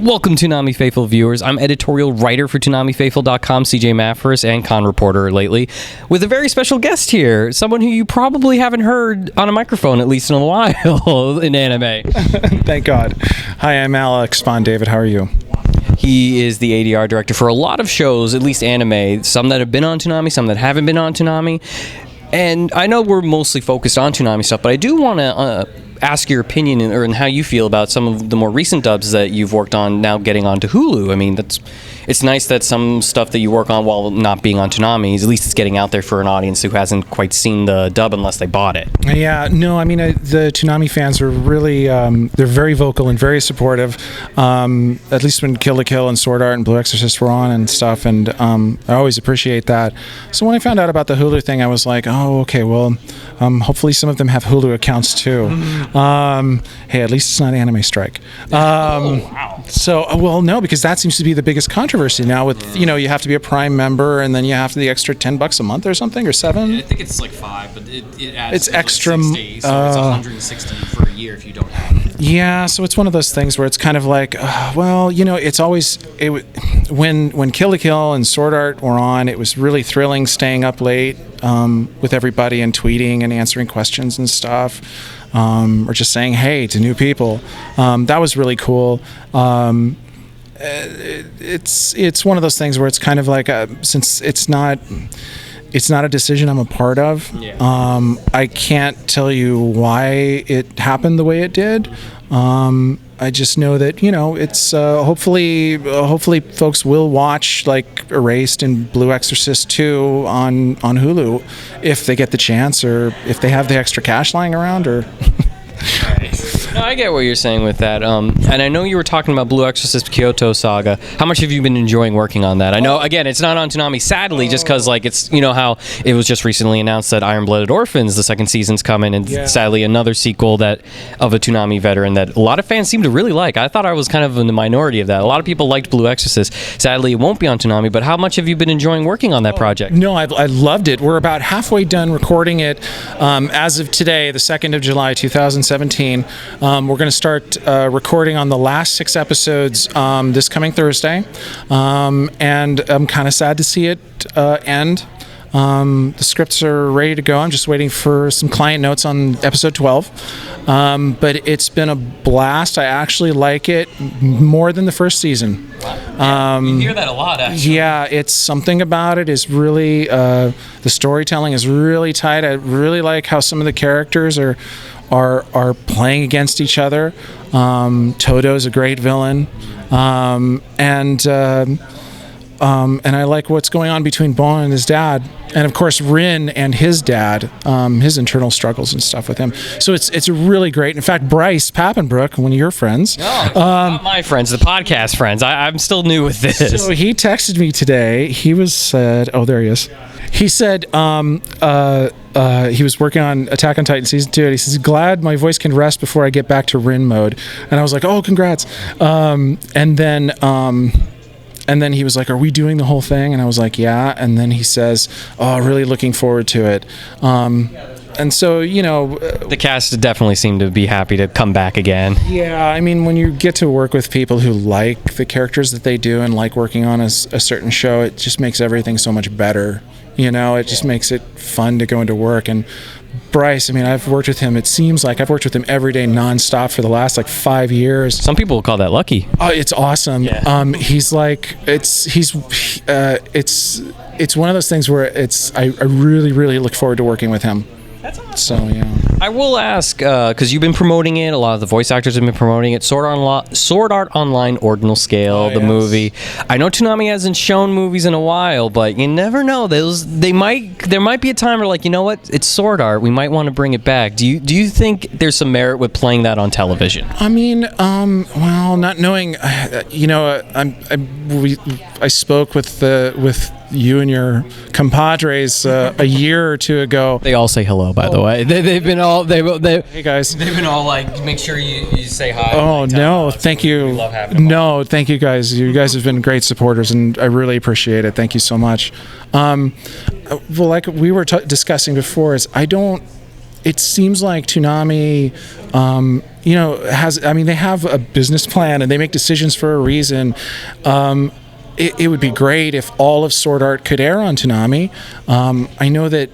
Welcome, Toonami Faithful viewers. I'm editorial writer for ToonamiFaithful.com, CJ Maffers, and con reporter lately, with a very special guest here, someone who you probably haven't heard on a microphone, at least in a while, in anime. Thank God. Hi, I'm Alex Bond David. How are you? He is the ADR director for a lot of shows, at least anime, some that have been on Toonami, some that haven't been on Toonami. And I know we're mostly focused on Toonami stuff, but I do want to ask your opinion and how you feel about some of the more recent dubs that you've worked on now getting onto Hulu. I mean, it's nice that some stuff that you work on while not being on Toonami, at least it's getting out there for an audience who hasn't quite seen the dub unless they bought it. Yeah, no, I mean, the Toonami fans are really, they're very vocal and very supportive, at least when Kill la Kill and Sword Art and Blue Exorcist were on and stuff, and I always appreciate that. So when I found out about the Hulu thing, I was like, oh, okay, well, hopefully some of them have Hulu accounts too. Hey, at least it's not Anime Strike. Wow. So, well, no, because that seems to be the biggest controversy now with, you know, you have to be a Prime member and then you have to the extra $10 a month or something, or $7. I think it's like $5, but it adds It's extra, 60, so it's $160 for a year if you don't have it. Yeah, so it's one of those things where it's kind of like, well, you know, it's always, when Kill la Kill and Sword Art were on, it was really thrilling staying up late with everybody and tweeting and answering questions and stuff, or just saying hey to new people. That was really cool. It's one of those things where it's kind of like, since it's not a decision I'm a part of. Yeah. I can't tell you why it happened the way it did. I just know that, you know, it's hopefully folks will watch like Erased and Blue Exorcist 2 on Hulu if they get the chance, or if they have the extra cash lying around, or No, I get what you're saying with that. And I know you were talking about Blue Exorcist Kyoto Saga. How much have you been enjoying working on that? I know, again, it's not on Toonami, sadly, just because, like, it's, you know, how it was just recently announced that Iron-Blooded Orphans, the second season's coming, and sadly another sequel that of a Toonami veteran that a lot of fans seem to really like. I thought I was kind of in the minority of that. A lot of people liked Blue Exorcist. Sadly, it won't be on Toonami, but how much have you been enjoying working on that project? No, I loved it. We're about halfway done recording it as of today, the 2nd of July, 2017. We're going to start recording on the last 6 episodes this coming Thursday, and I'm kind of sad to see it end. The scripts are ready to go. I'm just waiting for some client notes on episode 12. But it's been a blast. I actually like it more than the first season. You hear that a lot, actually. Yeah, it's something about it is really, the storytelling is really tight. I really like how some of the characters are playing against each other. Todo's a great villain, and I like what's going on between Bon and his dad, and of course Rin and his dad, his internal struggles and stuff with him. So it's really great. In fact, Bryce Pappenbrook, one of your friends, not my friends, the podcast friends. I'm still new with this. So he texted me today. He said, oh, there he is. He said he was working on Attack on Titan Season 2, and he says, glad my voice can rest before I get back to Rin mode. And I was like, oh, congrats. And then he was like, are we doing the whole thing? And I was like, yeah. And then he says, oh, really looking forward to it. And so, you know... the cast definitely seemed to be happy to come back again. Yeah, I mean, when you get to work with people who like the characters that they do and like working on a certain show, it just makes everything so much better. You know, it just makes it fun to go into work. And Bryce, I mean, I've worked with him, it seems like I've worked with him every day nonstop for the last like 5 years. Some people will call that lucky. Oh, it's awesome. Yeah. He's like, it's one of those things where I really, really look forward to working with him. That's awesome. So, yeah. I will ask, because you've been promoting it, a lot of the voice actors have been promoting it, Sword Art Online Ordinal Scale, the movie. I know Toonami hasn't shown movies in a while, but you never know. There might be a time where, like, you know what, it's Sword Art, we might want to bring it back. Do you think there's some merit with playing that on television? I mean, well, not knowing, you know, I spoke with you and your compadres a year or two ago. They all say hello, by the way. They've been all hey guys. They've been all like, make sure you say hi. Oh, like, no, thank you. We love having them no, on. Thank you guys. You guys have been great supporters, and I really appreciate it. Thank you so much. Well, like we were discussing before, is I don't it seems like Toonami, they have a business plan and they make decisions for a reason. It would be great if all of Sword Art could air on Toonami. I know that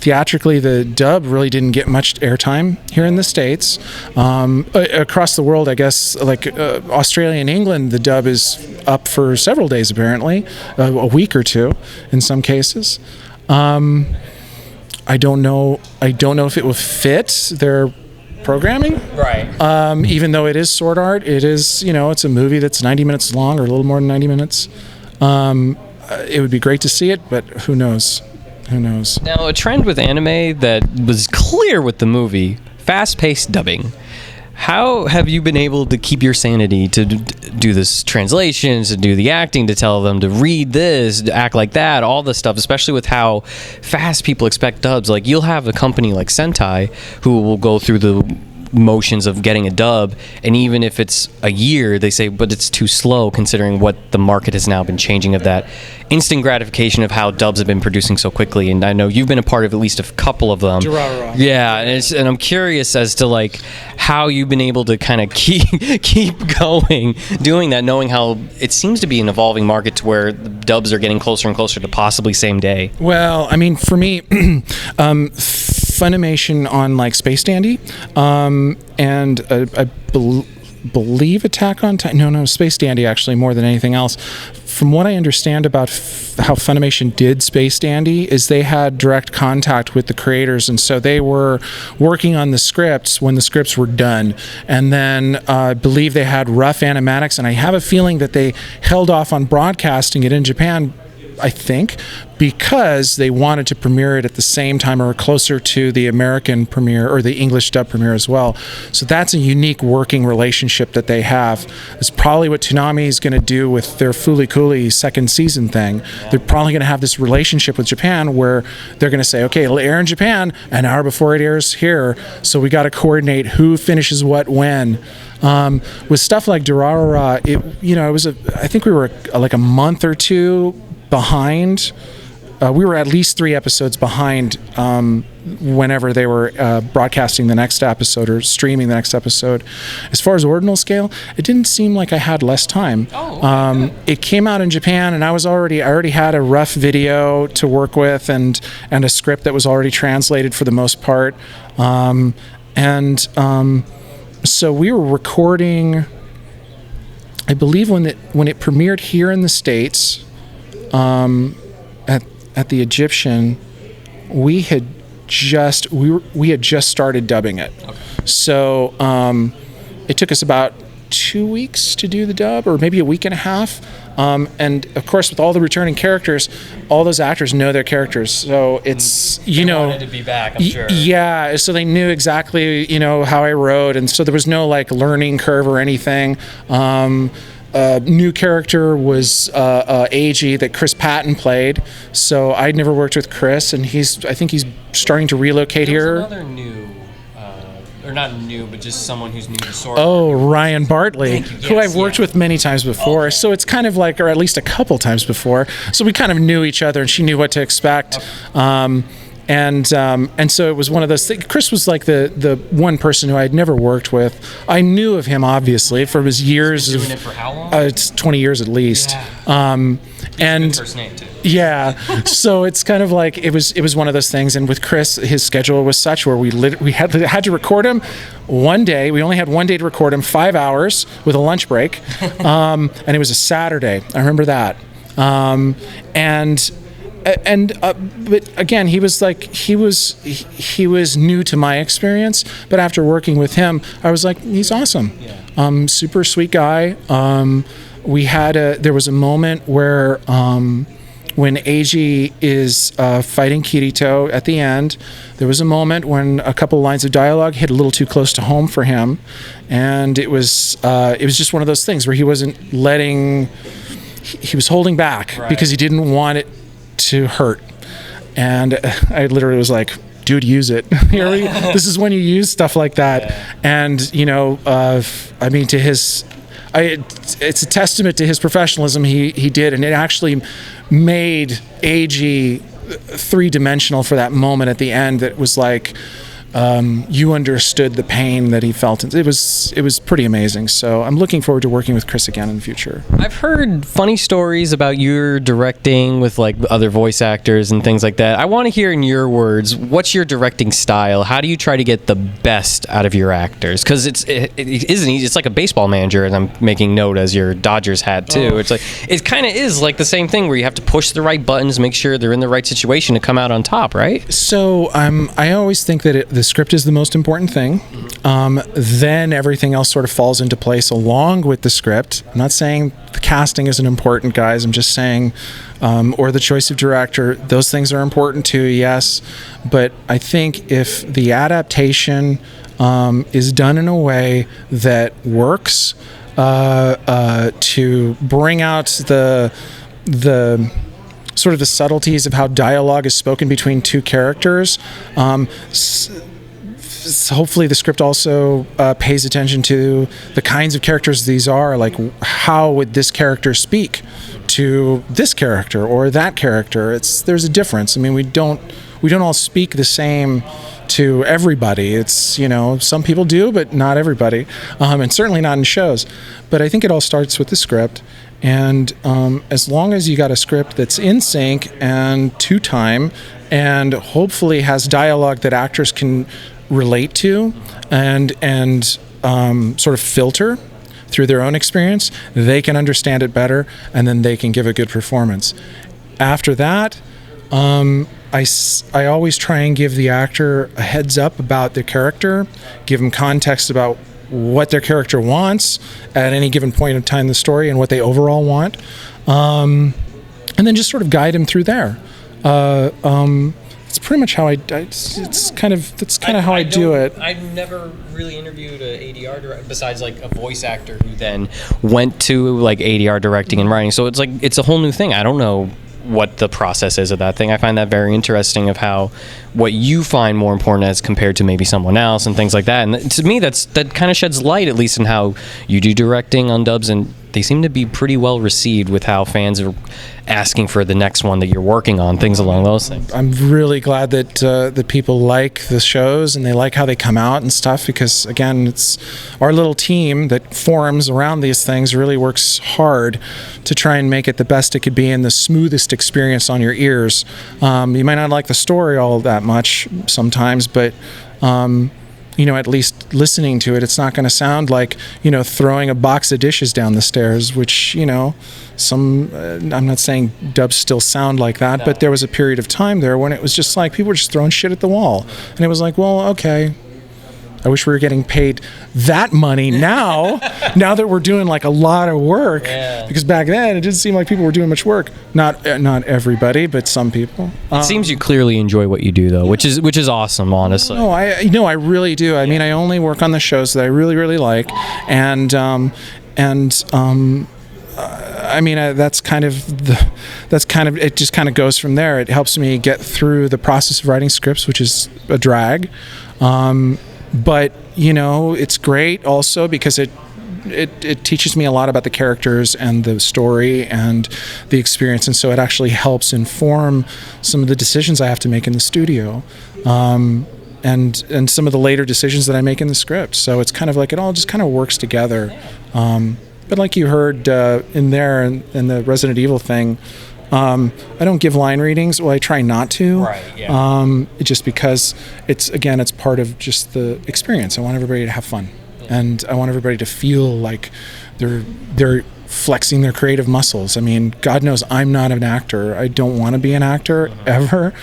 theatrically the dub really didn't get much airtime here in the States. Across the world, I guess, like Australia and England, the dub is up for several days apparently, a week or two in some cases. I don't know if it will fit their programming. Right. Even though it is Sword Art, it is, it's a movie that's 90 minutes long or a little more than 90 minutes. It would be great to see it, but who knows? Who knows? Now, a trend with anime that was clear with the movie, fast-paced dubbing. How have you been able to keep your sanity to do this translations, to do the acting, to tell them to read this, to act like that, all this stuff, especially with how fast people expect dubs? Like, you'll have a company like Sentai who will go through the motions of getting a dub, and even if it's a year, they say, but it's too slow considering what the market has now been changing of that instant gratification of how dubs have been producing so quickly. And I know you've been a part of at least a couple of them. Yeah, and I'm curious as to like how you've been able to kind of keep going doing that, knowing how it seems to be an evolving market to where the dubs are getting closer and closer to possibly same day. Well, I mean, for me, Funimation on like Space Dandy, and I believe Attack on Titan. No, Space Dandy actually more than anything else. From what I understand about how Funimation did Space Dandy is they had direct contact with the creators, and so they were working on the scripts when the scripts were done, and then I believe they had rough animatics, and I have a feeling that they held off on broadcasting it in Japan, I think, because they wanted to premiere it at the same time or closer to the American premiere or the English dub premiere as well. So that's a unique working relationship that they have. It's probably what Toonami is going to do with their Fooly Cooly second season thing. They're probably going to have this relationship with Japan where they're going to say, okay, it'll air in Japan an hour before it airs here, so we got to coordinate who finishes what when. With stuff like Durarara, I think we were like a month or two behind. We were at least 3 episodes behind whenever they were broadcasting the next episode or streaming the next episode. As far as ordinal scale, it didn't seem like I had less time. It came out in Japan, and I already had a rough video to work with and a script that was already translated for the most part. So we were recording, I believe when it premiered here in the States, at the Egyptian, we had just started dubbing it. Okay. So it took us about 2 weeks to do the dub, or maybe a week and a half. And of course, with all the returning characters, all those actors know their characters. So it's, they wanted to be back, I'm sure. Yeah, so they knew exactly, how I wrote. And so there was no like learning curve or anything. New character was AG that Chris Patton played. So I'd never worked with Chris, and I think he's starting to relocate here. Another new, or not new, but just someone who's new to Sword. Oh, Ryan Bartley, who I've worked with many times before. Okay. So it's kind of like, or at least a couple times before. So we kind of knew each other, and she knew what to expect. Okay. And so it was one of those things. Chris was like the one person who I had never worked with. I knew of him, obviously, from his years. He's been doing it for how long? It's 20 years at least. Yeah. And first name too. Yeah, so it's kind of like it was one of those things. And with Chris, his schedule was such where we had to record him one day. We only had one day to record him, 5 hours with a lunch break, and it was a Saturday. I remember that. But again, he was new to my experience. But after working with him, I was like, he's awesome. Yeah. Super sweet guy. There was a moment where when Eiji is fighting Kirito at the end, there was a moment when a couple lines of dialogue hit a little too close to home for him, and it was just one of those things where he wasn't he was holding back, right, because he didn't want it to hurt. And I literally was like, dude, use it. This is when you use stuff like that. Yeah. And I mean, it's a testament to his professionalism. He did, and it actually made AG 3-dimensional for that moment at the end. That was like you understood the pain that he felt. It was pretty amazing. So I'm looking forward to working with Chris again in the future. I've heard funny stories about your directing with like other voice actors and things like that. I want to hear in your words, what's your directing style? How do you try to get the best out of your actors? Because it isn't easy. It's like a baseball manager, and I'm making note as your Dodgers hat too. It's like it kind of is like the same thing where you have to push the right buttons, make sure they're in the right situation to come out on top, right? So I always think that the script is the most important thing. Then everything else sort of falls into place along with the script. I'm not saying the casting isn't important, guys. I'm just saying, or the choice of director. Those things are important too, yes. But I think if the adaptation is done in a way that works to bring out the sort of the subtleties of how dialogue is spoken between two characters. Hopefully the script also pays attention to the kinds of characters these are, like how would this character speak to this character or that character. There's a difference. I mean, we don't all speak the same to everybody. It's, some people do, but not everybody, and certainly not in shows. But I think it all starts with the script. And as long as you got a script that's in sync and to time and hopefully has dialogue that actors can relate to and sort of filter through their own experience, they can understand it better, and then they can give a good performance. After that, I always try and give the actor a heads up about their character, give them context about what their character wants at any given point in time in the story and what they overall want, and then just sort of guide them through there. It's pretty much how that's kind of how I do it. I've never really interviewed an ADR director besides like a voice actor who then went to like ADR directing and writing. So it's a whole new thing. I don't know what the process is of that thing. I find that very interesting of how what you find more important as compared to maybe someone else and things like that. And to me, that kind of sheds light, at least in how you do directing on dubs, and they seem to be pretty well received with how fans are asking for the next one that you're working on, things along those things. I'm really glad that people like the shows and they like how they come out and stuff, because again, it's our little team that forms around these things really works hard to try and make it the best it could be and the smoothest experience on your ears. You might not like the story all that much sometimes, but at least listening to it, it's not going to sound like, throwing a box of dishes down the stairs, which, I'm not saying dubs still sound like that, but there was a period of time there when it was just like people were just throwing shit at the wall. And it was like, well, okay, I wish we were getting paid that money now that we're doing like a lot of work. Yeah. Because back then it didn't seem like people were doing much work. Not everybody, but some people. It seems you clearly enjoy what you do, though, which is awesome, honestly. No, I really do. I mean, I only work on the shows that I really, really like, and I mean, that's kind of it. Just kind of goes from there. It helps me get through the process of writing scripts, which is a drag. But it's great also because it teaches me a lot about the characters and the story and the experience, and so it actually helps inform some of the decisions I have to make in the studio, and some of the later decisions that I make in the script. So it's kind of like it all just kind of works together. But like you heard in there in the Resident Evil thing, I don't give line readings. Well, I try not to. Right, yeah. Just because it's part of just the experience. I want everybody to have fun, and I want everybody to feel like they're flexing their creative muscles. I mean, God knows I'm not an actor. I don't want to be an actor ever.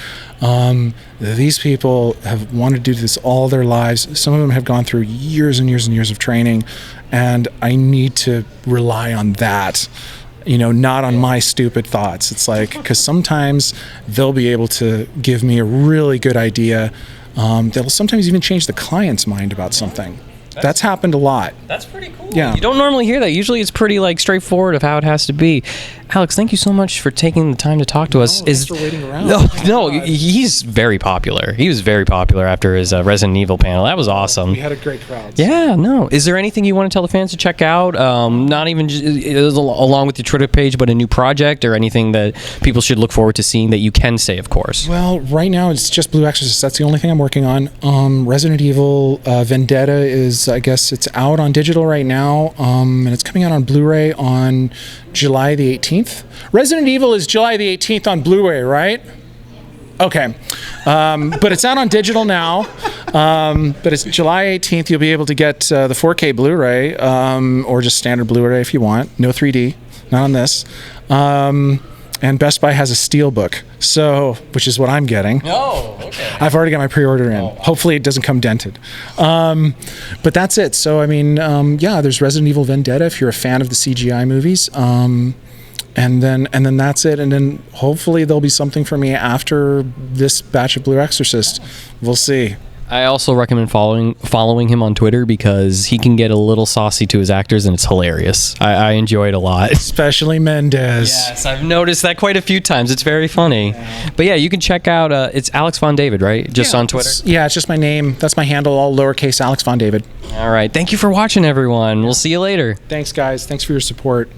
These people have wanted to do this all their lives. Some of them have gone through years and years and years of training, and I need to rely on that. Not on my stupid thoughts. It's like, because sometimes they'll be able to give me a really good idea. They'll sometimes even change the client's mind about something. That's happened a lot. That's pretty cool. Yeah. You don't normally hear that. Usually it's pretty straightforward of how it has to be. Alex, thank you so much for taking the time to talk to us. Thanks for waiting around. No, he's very popular. He was very popular after his Resident Evil panel. That was awesome. We had a great crowd. Yeah, no. Is there anything you want to tell the fans to check out? Not even along with your Twitter page, but a new project or anything that people should look forward to seeing that you can say, of course. Well, right now it's just Blue Exorcist. That's the only thing I'm working on. Resident Evil Vendetta is, I guess, it's out on digital right now, and it's coming out on Blu-ray on July the 18th. Resident Evil is July the 18th on Blu-ray, right? Okay. But it's out on digital now. But it's July 18th. You'll be able to get the 4K Blu-ray or just standard Blu-ray if you want. No 3D. Not on this. And Best Buy has a Steelbook, which is what I'm getting. Oh, okay. I've already got my pre-order in. Hopefully it doesn't come dented. But that's it. So, I mean, yeah, there's Resident Evil Vendetta if you're a fan of the CGI movies. And then that's it. And then hopefully there'll be something for me after this batch of Blue Exorcist. We'll see. I also recommend following him on Twitter because he can get a little saucy to his actors and it's hilarious. I enjoy it a lot. Especially Mendez. Yes, I've noticed that quite a few times. It's very funny. Yeah. But yeah, you can check out, it's Alex Von David, right? Just on Twitter? It's just my name. That's my handle, all lowercase Alex Von David. All right. Thank you for watching, everyone. We'll see you later. Thanks, guys. Thanks for your support.